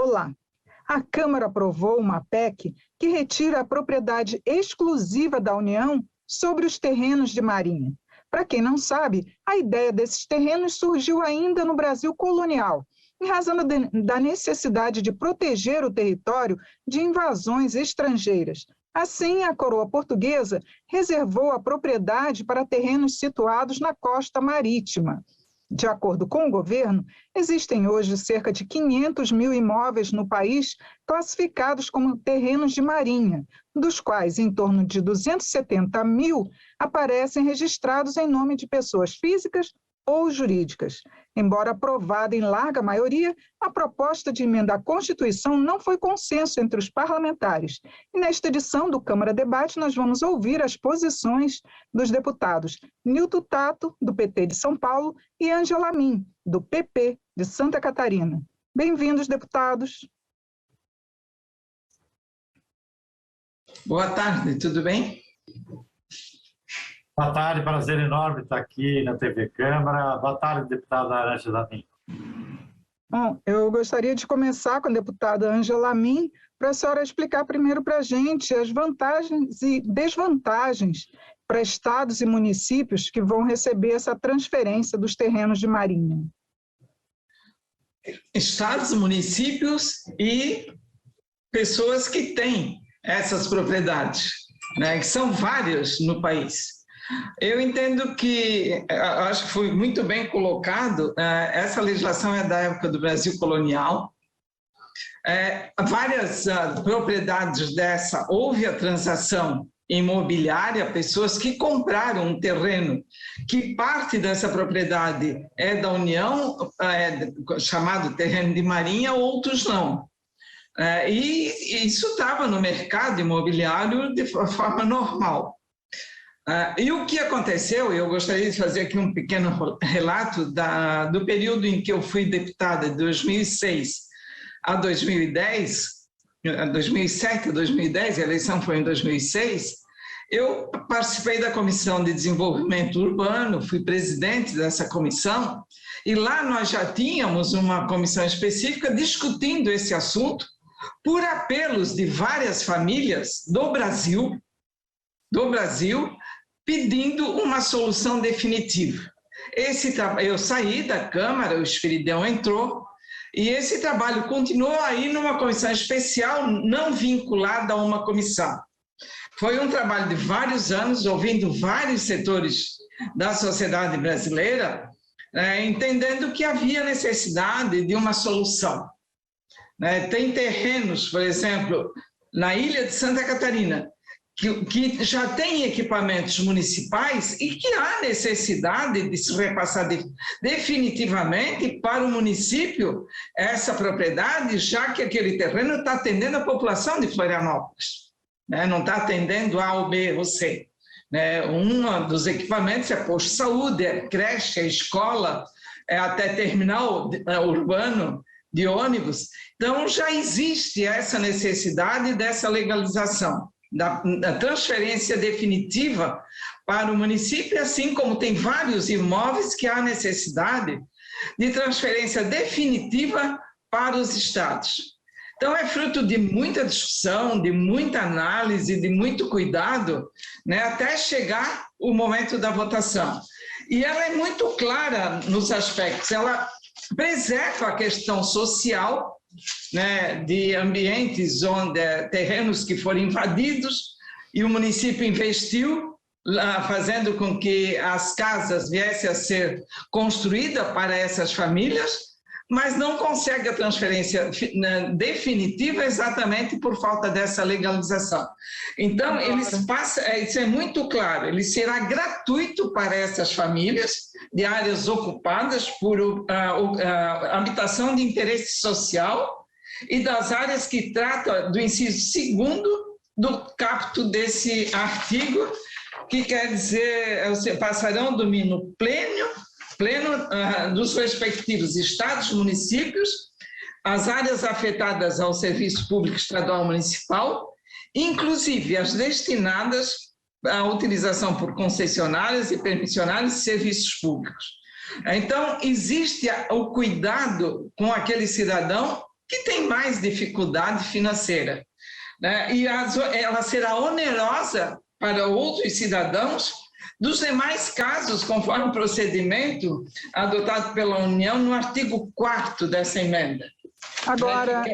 Olá! A Câmara aprovou uma PEC que retira a propriedade exclusiva da União sobre os terrenos de Marinha. Para quem não sabe, a ideia desses terrenos surgiu ainda no Brasil colonial, em razão da necessidade de proteger o território de invasões estrangeiras. Assim, a coroa portuguesa reservou a propriedade para terrenos situados na costa marítima. De acordo com o governo, existem hoje cerca de 500 mil imóveis no país classificados como terrenos de marinha, dos quais em torno de 270 mil aparecem registrados em nome de pessoas físicas ou jurídicas. Embora aprovada em larga maioria, a proposta de emenda à Constituição não foi consenso entre os parlamentares. E nesta edição do Câmara Debate, nós vamos ouvir as posições dos deputados Nilton Tato, do PT de São Paulo, e Ângela Amin, do PP de Santa Catarina. Bem-vindos, deputados. Boa tarde, tudo bem? Boa tarde, prazer enorme estar aqui na TV Câmara. Boa tarde, deputada Ângela Amin. Bom, eu gostaria de começar com a deputada Ângela Amin, para a senhora explicar primeiro para a gente as vantagens e desvantagens para estados e municípios que vão receber essa transferência dos terrenos de marinha. Estados, municípios e pessoas que têm essas propriedades, né, que são várias no país. Eu entendo que, acho que foi muito bem colocado, essa legislação é da época do Brasil colonial. Várias propriedades dessa, houve a transação imobiliária, pessoas que compraram um terreno, que parte dessa propriedade é da União, chamado terreno de marinha, outros não. E isso estava no mercado imobiliário de forma normal. E o que aconteceu, eu gostaria de fazer aqui um pequeno relato do período em que eu fui deputada, de 2006 a 2010, 2007 a 2010, a eleição foi em 2006, eu participei da Comissão de Desenvolvimento Urbano, fui presidente dessa comissão, e lá nós já tínhamos uma comissão específica discutindo esse assunto por apelos de várias famílias do Brasil, pedindo uma solução definitiva. Eu saí da Câmara, o Esfiridão entrou, e esse trabalho continuou aí numa comissão especial, não vinculada a uma comissão. Foi um trabalho de vários anos, ouvindo vários setores da sociedade brasileira, entendendo que havia necessidade de uma solução. Tem terrenos, por exemplo, na ilha de Santa Catarina, que já tem equipamentos municipais e que há necessidade de se repassar definitivamente para o município essa propriedade, já que aquele terreno está atendendo a população de Florianópolis, não está atendendo A ou B ou C. Um dos equipamentos é posto de saúde, é creche, é escola, é até terminal urbano de ônibus. Então, já existe essa necessidade dessa legalização, da transferência definitiva para o município, assim como tem vários imóveis que há necessidade de transferência definitiva para os estados. Então, é fruto de muita discussão, de muita análise, de muito cuidado, até chegar o momento da votação. E ela é muito clara nos aspectos, ela preserva a questão social, de ambientes onde terrenos que foram invadidos e o município investiu, fazendo com que as casas viessem a ser construídas para essas famílias, mas não consegue a transferência definitiva exatamente por falta dessa legalização. Então, isso é muito claro, ele será gratuito para essas famílias de áreas ocupadas por habitação de interesse social e das áreas que tratam do inciso 2º do caput desse artigo, que quer dizer, passarão domínio pleno dos respectivos estados, municípios, as áreas afetadas ao serviço público estadual municipal, inclusive as destinadas à utilização por concessionárias e permissionários de serviços públicos. Então, existe o cuidado com aquele cidadão que têm mais dificuldade financeira, né? E ela será onerosa para outros cidadãos dos demais casos, conforme o procedimento adotado pela União no artigo 4º dessa emenda. Agora,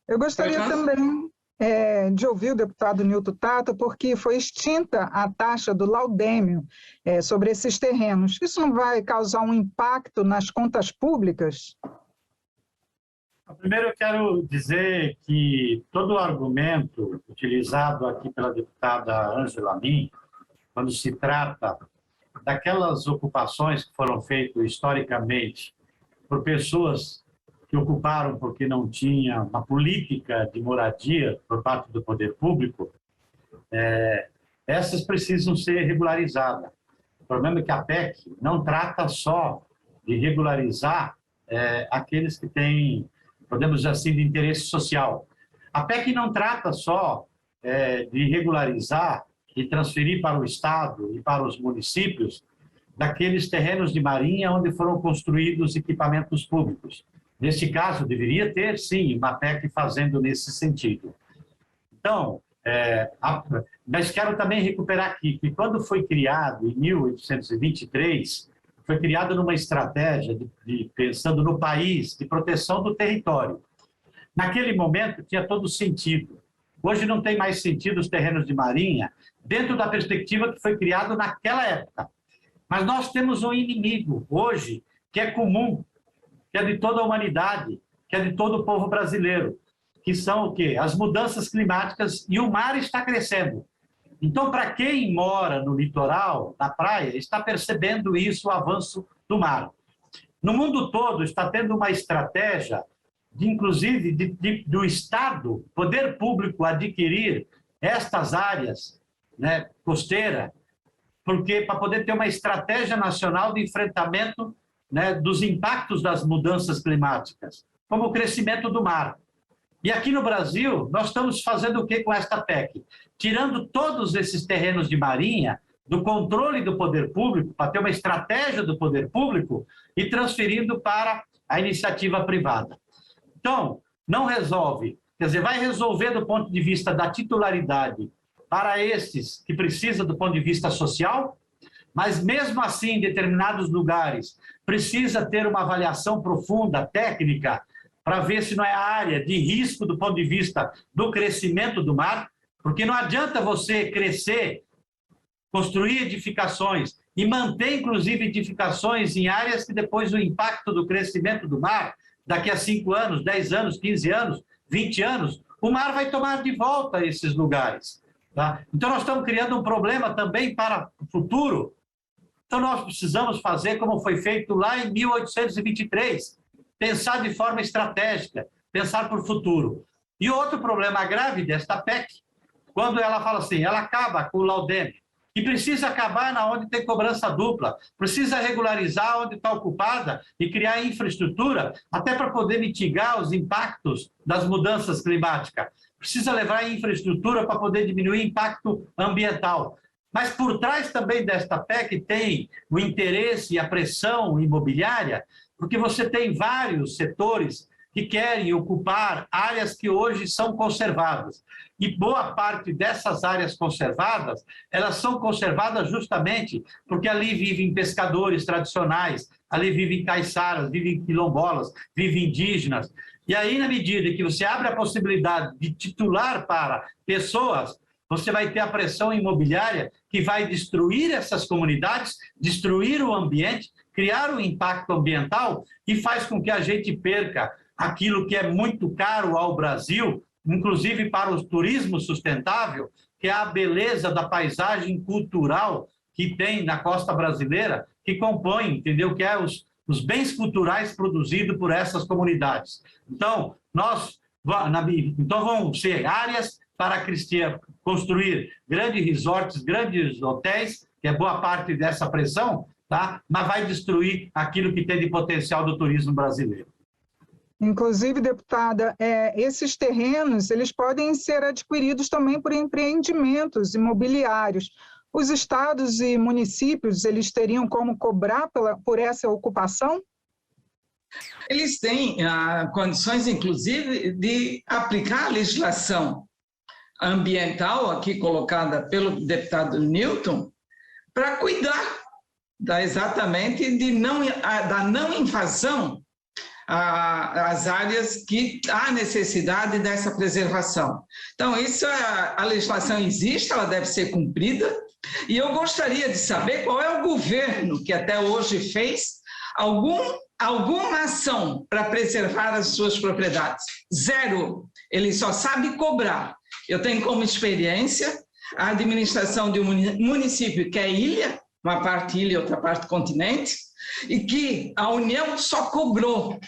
eu gostaria também de ouvir o deputado Nilton Tato, porque foi extinta a taxa do laudêmio sobre esses terrenos. Isso não vai causar um impacto nas contas públicas? Primeiro, eu quero dizer que todo o argumento utilizado aqui pela deputada Ângela Min, quando se trata daquelas ocupações que foram feitas historicamente por pessoas que ocuparam porque não tinha uma política de moradia por parte do poder público, essas precisam ser regularizadas. O problema é que a PEC não trata só de regularizar aqueles que têm, podemos dizer assim, de interesse social. A PEC não trata só de regularizar e transferir para o Estado e para os municípios daqueles terrenos de marinha onde foram construídos equipamentos públicos. Neste caso, deveria ter, sim, uma PEC fazendo nesse sentido. Então, mas quero também recuperar aqui que quando foi criado, em 1823, foi criado numa estratégia pensando no país, de proteção do território. Naquele momento, tinha todo sentido. Hoje não tem mais sentido os terrenos de marinha, dentro da perspectiva que foi criado naquela época. Mas nós temos um inimigo hoje que é comum, que é de toda a humanidade, que é de todo o povo brasileiro, que são o quê? As mudanças climáticas, e o mar está crescendo. Então, para quem mora no litoral, na praia, está percebendo isso, o avanço do mar. No mundo todo está tendo uma estratégia, inclusive do Estado, poder público, adquirir estas áreas, né, costeira, porque para poder ter uma estratégia nacional de enfrentamento, né, dos impactos das mudanças climáticas, como o crescimento do mar. E aqui no Brasil, nós estamos fazendo o que com esta PEC? Tirando todos esses terrenos de marinha do controle do poder público, para ter uma estratégia do poder público, e transferindo para a iniciativa privada. Então, não resolve, quer dizer, vai resolver do ponto de vista da titularidade para esses que precisam do ponto de vista social, mas mesmo assim, em determinados lugares, precisa ter uma avaliação profunda, técnica, para ver se não é a área de risco do ponto de vista do crescimento do mar, porque não adianta você crescer, construir edificações e manter, inclusive, edificações em áreas que depois o impacto do crescimento do mar, daqui a 5 anos, 10 anos, 15 anos, 20 anos, o mar vai tomar de volta esses lugares. Tá? Então, nós estamos criando um problema também para o futuro. Então, nós precisamos fazer como foi feito lá em 1823, pensar de forma estratégica, pensar para o futuro. E outro problema grave desta PEC, quando ela fala assim, ela acaba com o laudêmio, e precisa acabar na onde tem cobrança dupla, precisa regularizar onde está ocupada e criar infraestrutura até para poder mitigar os impactos das mudanças climáticas. Precisa levar infraestrutura para poder diminuir o impacto ambiental. Mas por trás também desta PEC tem o interesse e a pressão imobiliária, porque você tem vários setores que querem ocupar áreas que hoje são conservadas. E boa parte dessas áreas conservadas, elas são conservadas justamente porque ali vivem pescadores tradicionais, ali vivem caiçaras, vivem quilombolas, vivem indígenas. E aí, na medida que você abre a possibilidade de titular para pessoas, você vai ter a pressão imobiliária que vai destruir essas comunidades, destruir o ambiente, criar um impacto ambiental e faz com que a gente perca aquilo que é muito caro ao Brasil, inclusive para o turismo sustentável, que é a beleza da paisagem cultural que tem na costa brasileira, que compõe, entendeu? Que é os bens culturais produzidos por essas comunidades. Então, vão ser áreas para construir grandes resorts, grandes hotéis, que é boa parte dessa pressão, tá? Mas vai destruir aquilo que tem de potencial do turismo brasileiro. Inclusive, deputada, esses terrenos eles podem ser adquiridos também por empreendimentos imobiliários. Os estados e municípios eles teriam como cobrar por essa ocupação? Eles têm condições, inclusive, de aplicar a legislação ambiental, aqui colocada pelo deputado Newton, para cuidar exatamente da não invasão às áreas que há necessidade dessa preservação. Então, a legislação existe, ela deve ser cumprida, e eu gostaria de saber qual é o governo que até hoje fez alguma ação para preservar as suas propriedades. Zero. Ele só sabe cobrar. Eu tenho como experiência a administração de um município que é ilha, uma parte ilha e outra parte continente, e que a União só cobrou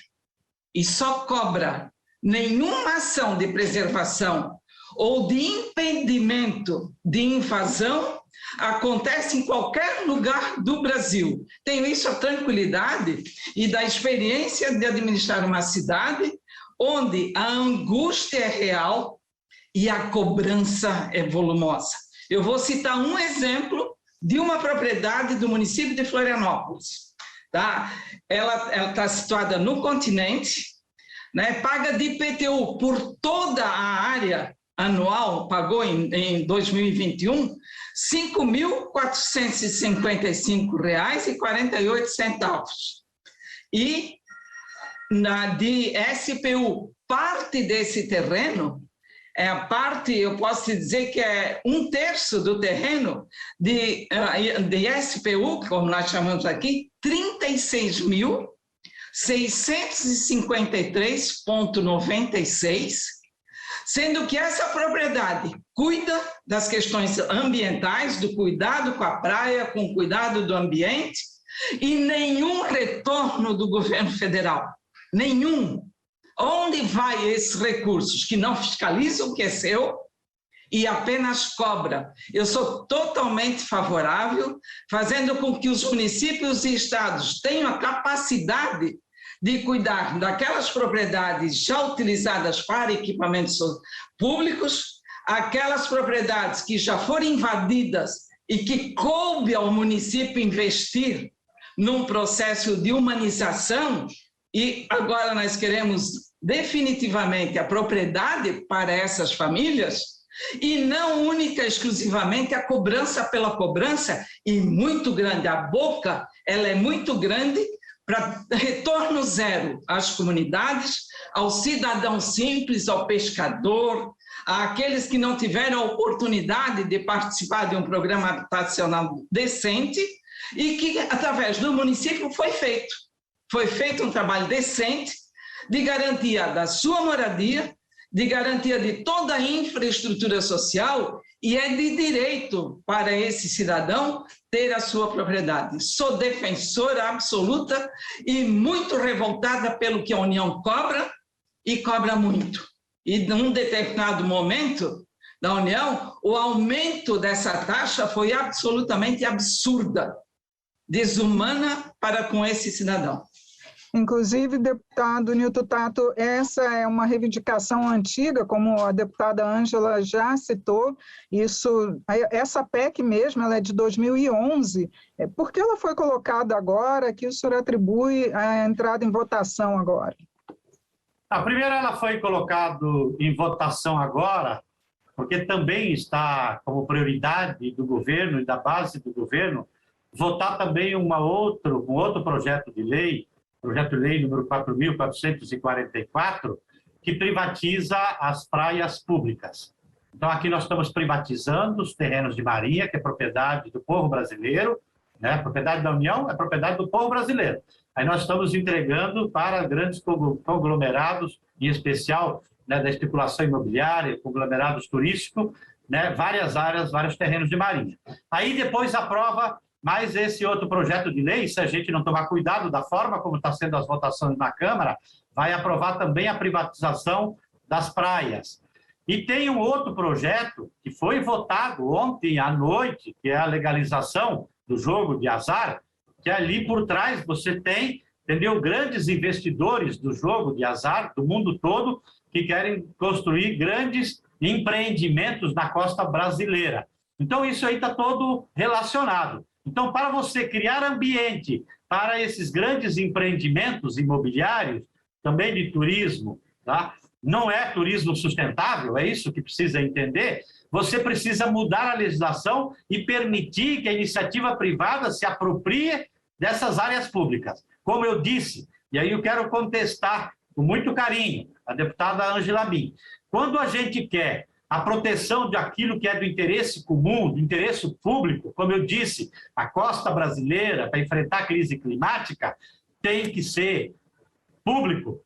e só cobra. Nenhuma ação de preservação ou de impedimento de invasão acontece em qualquer lugar do Brasil. Tenho isso a tranquilidade e da experiência de administrar uma cidade onde a angústia é real e a cobrança é volumosa. Eu vou citar um exemplo de uma propriedade do município de Florianópolis. Tá? Ela está situada no continente, né? Paga de IPTU por toda a área anual, pagou em 2021, R$ 5.455,48. E de SPU, parte desse terreno, eu posso te dizer que é 1/3 do terreno de SPU, como nós chamamos aqui, 36.653,96, sendo que essa propriedade cuida das questões ambientais, do cuidado com a praia, com o cuidado do ambiente, e nenhum retorno do governo federal. Nenhum. Onde vai esses recursos que não fiscalizam o que é seu e apenas cobra? Eu sou totalmente favorável, fazendo com que os municípios e estados tenham a capacidade de cuidar daquelas propriedades já utilizadas para equipamentos públicos, aquelas propriedades que já foram invadidas e que coube ao município investir num processo de humanização. E agora nós queremos definitivamente a propriedade para essas famílias e não única, exclusivamente a cobrança pela cobrança, e muito grande. A boca, ela é muito grande para retorno zero às comunidades, ao cidadão simples, ao pescador, àqueles que não tiveram a oportunidade de participar de um programa habitacional decente e que, através do município, foi feito. Foi feito um trabalho decente de garantia da sua moradia, de garantia de toda a infraestrutura social, e é de direito para esse cidadão ter a sua propriedade. Sou defensora absoluta e muito revoltada pelo que a União cobra, e cobra muito. E num determinado momento da União, o aumento dessa taxa foi absolutamente absurda, desumana para com esse cidadão. Inclusive, deputado Newton Tato, essa é uma reivindicação antiga, como a deputada Ângela já citou. Essa PEC mesmo, ela é de 2011. Por que ela foi colocada agora, que o senhor atribui a entrada em votação agora? Primeiro, ela foi colocada em votação agora, porque também está como prioridade do governo e da base do governo votar também um outro projeto de lei número 4.444, que privatiza as praias públicas. Então, aqui nós estamos privatizando os terrenos de marinha, que é propriedade do povo brasileiro, né? Propriedade da União é propriedade do povo brasileiro. Aí nós estamos entregando para grandes conglomerados, em especial, né, da especulação imobiliária, conglomerados turísticos, né, várias áreas, vários terrenos de marinha. Aí depois aprova mais esse outro projeto de lei, se a gente não tomar cuidado da forma como está sendo as votações na Câmara, vai aprovar também a privatização das praias. E tem um outro projeto que foi votado ontem à noite, que é a legalização do jogo de azar, que ali por trás você tem, entendeu, grandes investidores do jogo de azar do mundo todo que querem construir grandes empreendimentos na costa brasileira. Então, isso aí está todo relacionado. Então, para você criar ambiente para esses grandes empreendimentos imobiliários, também de turismo, tá? Não é turismo sustentável, é isso que precisa entender. Você precisa mudar a legislação e permitir que a iniciativa privada se aproprie dessas áreas públicas. Como eu disse, e aí eu quero contestar com muito carinho a deputada Ângela Min, quando a gente quer a proteção daquilo que é do interesse comum, do interesse público, como eu disse, a costa brasileira, para enfrentar a crise climática, tem que ser público.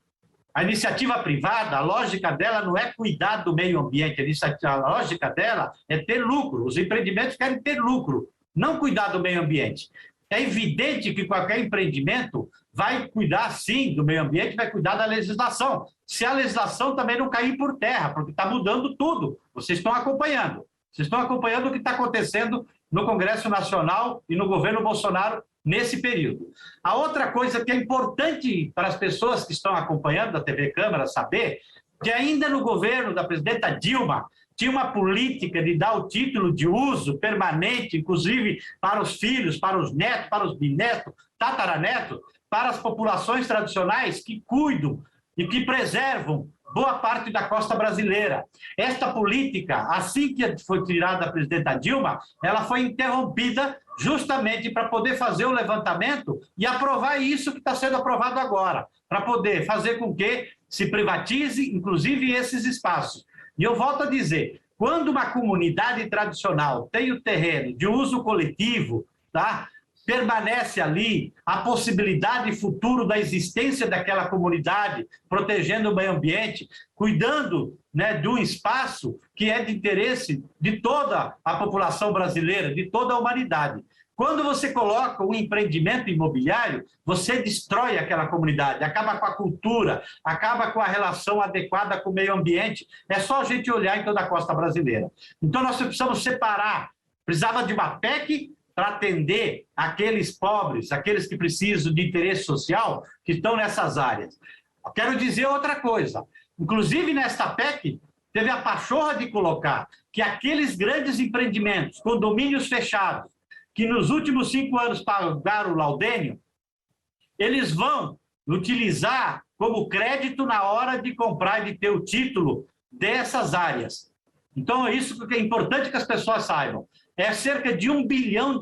A iniciativa privada, a lógica dela não é cuidar do meio ambiente, a lógica dela é ter lucro. Os empreendimentos querem ter lucro, não cuidar do meio ambiente. É evidente que qualquer empreendimento vai cuidar, sim, do meio ambiente, vai cuidar da legislação. Se a legislação também não cair por terra, porque está mudando tudo. Vocês estão acompanhando. Vocês estão acompanhando o que está acontecendo no Congresso Nacional e no governo Bolsonaro nesse período. A outra coisa que é importante para as pessoas que estão acompanhando a TV Câmara saber, que ainda no governo da presidenta Dilma, tinha uma política de dar o título de uso permanente, inclusive para os filhos, para os netos, para os bisnetos, tataranetos, para as populações tradicionais que cuidam e que preservam boa parte da costa brasileira. Esta política, assim que foi tirada a presidenta Dilma, ela foi interrompida justamente para poder fazer o levantamento e aprovar isso que está sendo aprovado agora, para poder fazer com que se privatize, inclusive, esses espaços. E eu volto a dizer, quando uma comunidade tradicional tem o terreno de uso coletivo, tá? Permanece ali a possibilidade futuro da existência daquela comunidade, protegendo o meio ambiente, cuidando, né, de um espaço que é de interesse de toda a população brasileira, de toda a humanidade. Quando você coloca um empreendimento imobiliário, você destrói aquela comunidade, acaba com a cultura, acaba com a relação adequada com o meio ambiente. É só a gente olhar em toda a costa brasileira. Então, nós precisamos separar. Precisava de uma PEC para atender aqueles pobres, aqueles que precisam de interesse social, que estão nessas áreas. Eu quero dizer outra coisa. Inclusive, nesta PEC, teve a pachorra de colocar que aqueles grandes empreendimentos, condomínios fechados, que nos últimos 5 anos pagaram o laudênio, eles vão utilizar como crédito na hora de comprar e de ter o título dessas áreas. Então, é isso que é importante que as pessoas saibam. É cerca de R$1 bilhão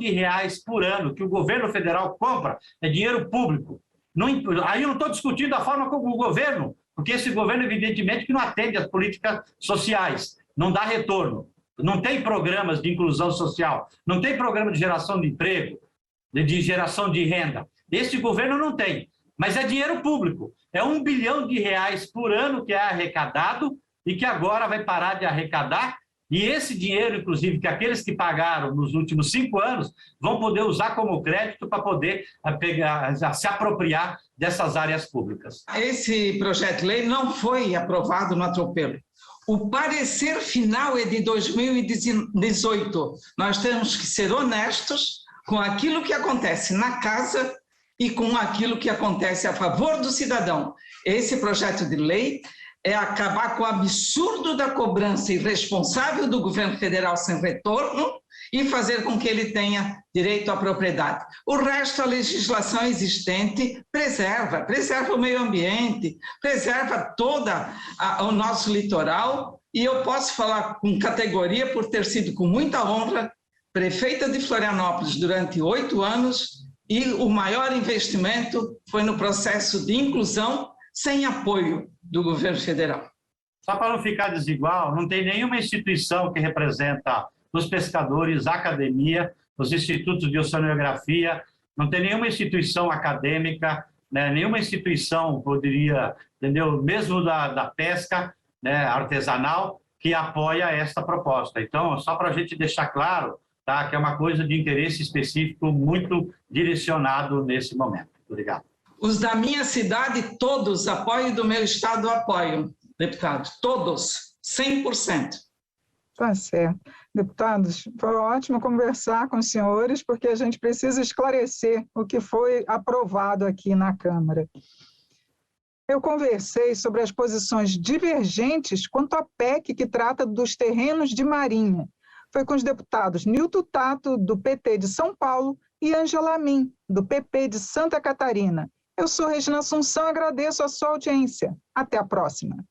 por ano que o governo federal compra, é dinheiro público. Não, aí eu não estou discutindo a forma como o governo, porque esse governo, evidentemente, que não atende às políticas sociais, não dá retorno. Não tem programas de inclusão social, não tem programa de geração de emprego, de geração de renda. Esse governo não tem, mas é dinheiro público. É R$1 bilhão por ano que é arrecadado e que agora vai parar de arrecadar. E esse dinheiro, inclusive, que aqueles que pagaram nos últimos 5 anos vão poder usar como crédito para poder se apropriar dessas áreas públicas. Esse projeto de lei não foi aprovado no atropelo. O parecer final é de 2018. Nós temos que ser honestos com aquilo que acontece na casa e com aquilo que acontece a favor do cidadão. Esse projeto de lei é acabar com o absurdo da cobrança irresponsável do governo federal sem retorno e fazer com que ele tenha direito à propriedade. O resto, a legislação existente preserva o meio ambiente, preserva o nosso litoral, e eu posso falar com categoria por ter sido com muita honra prefeita de Florianópolis durante 8 anos, e o maior investimento foi no processo de inclusão sem apoio do governo federal. Só para não ficar desigual, não tem nenhuma instituição que representa os pescadores, a academia, os institutos de oceanografia, não tem nenhuma instituição acadêmica, né, nenhuma instituição, poderia, entendeu, mesmo da pesca, né, artesanal, que apoia esta proposta. Então, só para a gente deixar claro, tá, que é uma coisa de interesse específico muito direcionado nesse momento. Obrigado. Os da minha cidade, todos apoiam, do meu estado apoiam, deputado, todos, 100%. Tá certo. Deputados, foi ótimo conversar com os senhores, porque a gente precisa esclarecer o que foi aprovado aqui na Câmara. Eu conversei sobre as posições divergentes quanto à PEC que trata dos terrenos de marinha. Foi com os deputados Nilton Tato, do PT de São Paulo, e Ângela Min, do PP de Santa Catarina. Eu sou Regina Assunção, agradeço a sua audiência. Até a próxima.